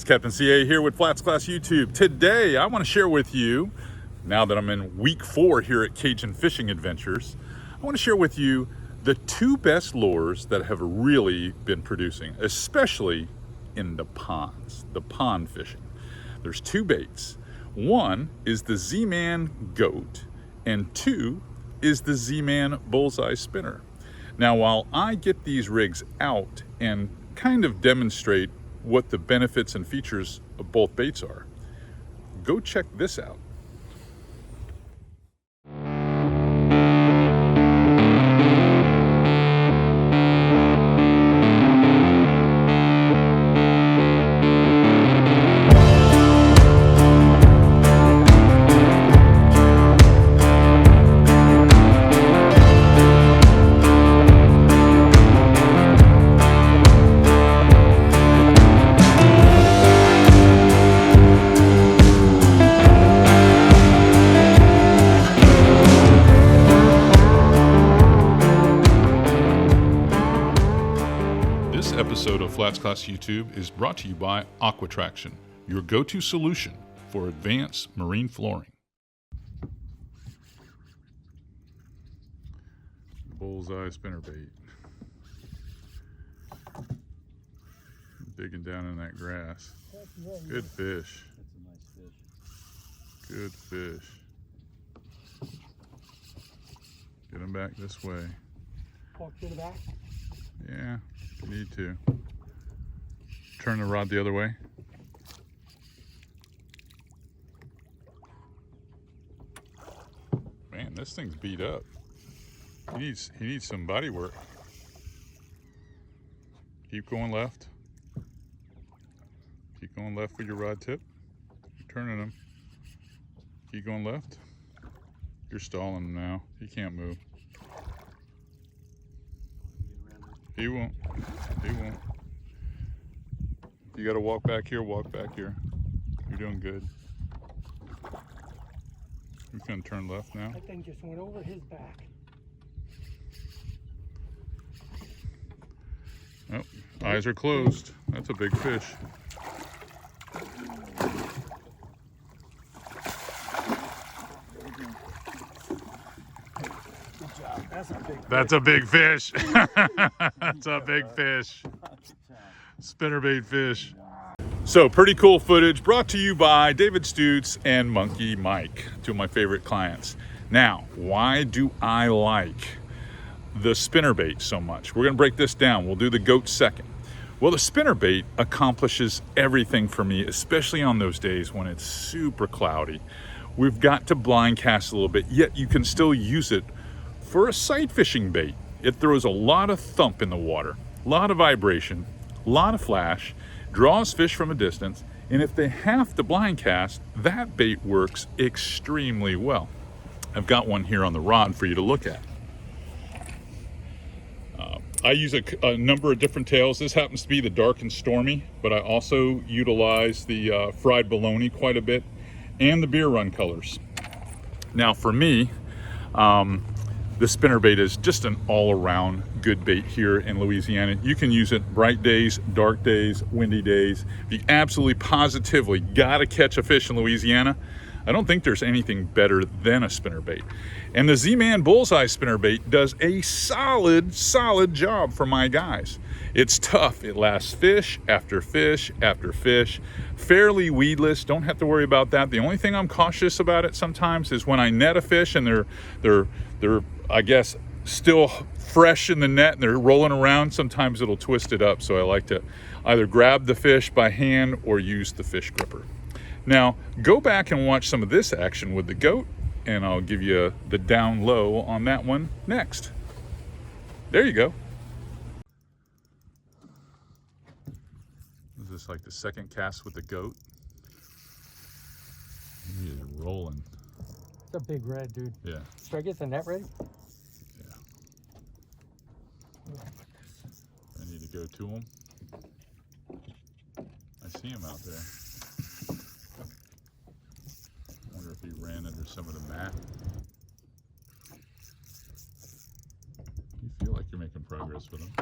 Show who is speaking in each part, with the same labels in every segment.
Speaker 1: Captain C.A. here with Flats Class YouTube. Today I want to share with you, now that I'm in week 4 here at Cajun Fishing Adventures, I want to share with you the 2 best lures that have really been producing, especially in the ponds, the pond fishing. There's 2 baits. One is the Z-Man Goat, and 2 is the Z-Man Bullseye Spinner. Now, while I get these rigs out and kind of demonstrate what the benefits and features of both baits are, go check this out. This episode of Flats Class YouTube is brought to you by Aquatraction, your go-to solution for advanced marine flooring. Bullseye spinnerbait. Digging down in that grass. Good fish.
Speaker 2: That's a nice fish.
Speaker 1: Good fish. Get him back this way.
Speaker 2: Walk to the back.
Speaker 1: Yeah, you need to. Turn the rod the other way. Man, this thing's beat up. He needs some body work. Keep going left. Keep going left with your rod tip. You're turning him. Keep going left. You're stalling him now. He can't move. He won't. He won't. You gotta walk back here, walk back here. You're doing good. He's gonna turn left now.
Speaker 2: That thing just went over his back.
Speaker 1: Oh, eyes are closed. That's a big fish.
Speaker 2: Good job. That's a big
Speaker 1: That's a big fish. That's a big fish. Spinnerbait fish. So pretty cool footage brought to you by David Stutes and Monkey Mike, 2 of my favorite clients. Now, why do I like the spinnerbait so much? We're gonna break this down. We'll do the goat second. Well, the spinnerbait accomplishes everything for me, especially on those days when it's super cloudy. We've got to blind cast a little bit, yet you can still use it for a sight fishing bait. It throws a lot of thump in the water, a lot of vibration, a lot of flash, draws fish from a distance, and if they have to blind cast, that bait works extremely well. I've got one here on the rod for you to look at. I use a number of different tails. This happens to be the dark and stormy, but I also utilize the fried bologna quite a bit and the beer run colors. Now for me, the spinnerbait is just an all-around good bait here in Louisiana. You can use it bright days, dark days, windy days. If you absolutely positively gotta catch a fish in Louisiana, I don't think there's anything better than a spinnerbait. And the Z-Man Bullseye spinnerbait does a solid job for my guys. It's tough. It lasts fish after fish after fish. Fairly weedless. Don't have to worry about that. The only thing I'm cautious about it sometimes is when I net a fish and they're I guess still fresh in the net and they're rolling around, sometimes it'll twist it up. So I like to either grab the fish by hand or use the fish gripper. Now, go back and watch some of this action with the goat, and I'll give you the down low on that one next. There you go. Is this like the second cast with the goat? He is rolling.
Speaker 2: It's a big red, dude.
Speaker 1: Yeah.
Speaker 2: Should I get the net ready?
Speaker 1: Yeah. I need to go to him. I see him out there. Wonder if he ran under some of the mat. You feel like you're making progress with him.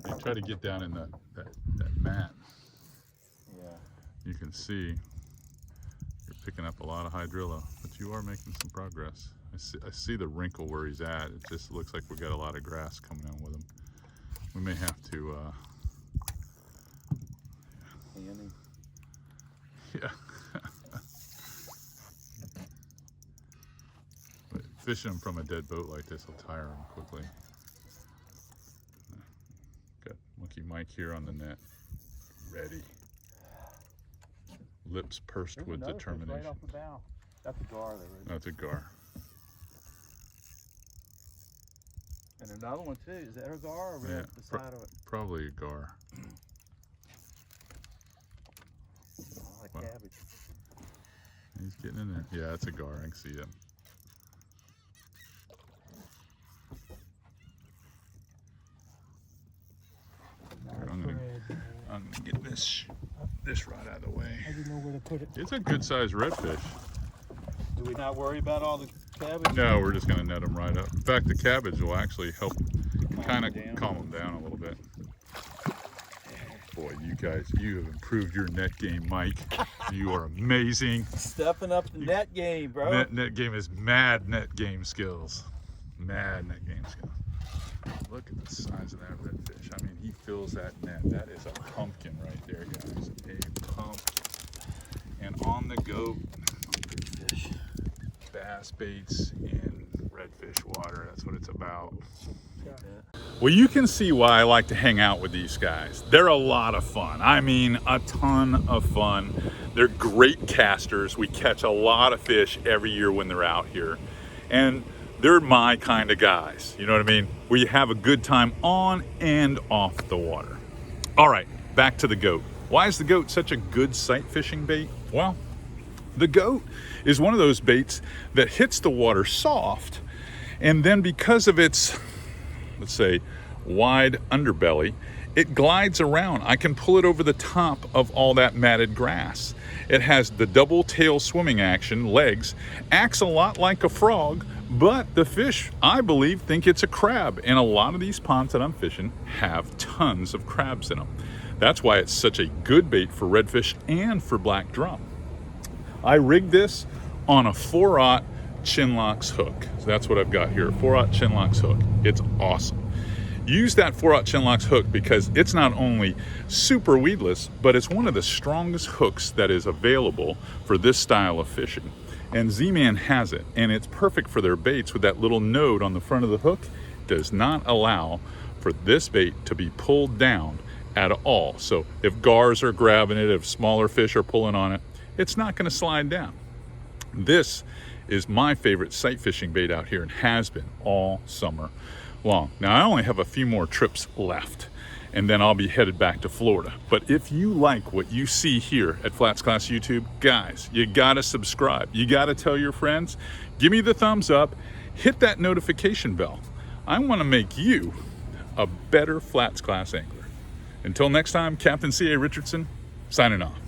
Speaker 1: They try to get down in that mat. can see you're picking up a lot of hydrilla, but you are making some progress. I see the wrinkle where he's at. It just looks like we got a lot of grass coming in with him. We may have to, yeah. But fishing him from a dead boat like this will tire him quickly. Got Monkey Mike here on the net, ready. Lips pursed
Speaker 3: There's
Speaker 1: with
Speaker 3: another fish
Speaker 1: determination.
Speaker 3: right off the bow. That's a gar there, right?
Speaker 1: That's a gar.
Speaker 3: And another one too. Is that a gar or
Speaker 1: Yeah,
Speaker 3: right beside of it?
Speaker 1: Probably a gar.
Speaker 3: Oh, like
Speaker 1: Wow.
Speaker 3: cabbage.
Speaker 1: He's getting in there. Yeah, that's a gar. I can see it. Here, I'm gonna get this rod out of the way.
Speaker 2: I didn't know where to put it.
Speaker 1: It's a good sized redfish.
Speaker 3: Do we not worry about all the cabbage?
Speaker 1: No, we're just gonna net them right up. In fact, the cabbage will actually help kind of
Speaker 3: them down.
Speaker 1: calm them down a little bit. Boy, you guys, you have improved your net game, Mike. You are amazing.
Speaker 3: Stepping up the net game, bro.
Speaker 1: Net game is mad net game skills. Mad net game skills. Look at the size of that redfish. I mean, he fills that net. That is a pumpkin right there, guys. A pumpkin. And on the go, fish, bass baits in redfish water. That's what it's about. Well, you can see why I like to hang out with these guys. They're a lot of fun. I mean, a ton of fun. They're great casters. We catch a lot of fish every year when they're out here. And they're my kind of guys. You know what I mean? We have a good time on and off the water. All right, back to the goat. Why is the goat such a good sight fishing bait? Well, the goat is one of those baits that hits the water soft, and then because of its, let's say, wide underbelly, it glides around. I can pull it over the top of all that matted grass. It has the double tail swimming action, legs, acts a lot like a frog, but the fish, I believe, think it's a crab. And a lot of these ponds that I'm fishing have tons of crabs in them. That's why it's such a good bait for redfish and for black drum. I rigged this on a 4/0 Chinlocks hook. So that's what I've got here, 4/0 Chinlocks hook. It's awesome. Use that 4/0 Chinlocks hook because it's not only super weedless, but it's one of the strongest hooks that is available for this style of fishing. And Z-Man has it, and it's perfect for their baits with that little node on the front of the hook. Does not allow for this bait to be pulled down at all. So if gars are grabbing it, if smaller fish are pulling on it, it's not going to slide down. This is my favorite sight fishing bait out here and has been all summer long. Now I only have a few more trips left and then I'll be headed back to Florida. But if you like what you see here at Flats Class YouTube, guys, you gotta subscribe. You gotta tell your friends, give me the thumbs up, hit that notification bell. I wanna make you a better Flats Class angler. Until next time, Captain C.A. Richardson, signing off.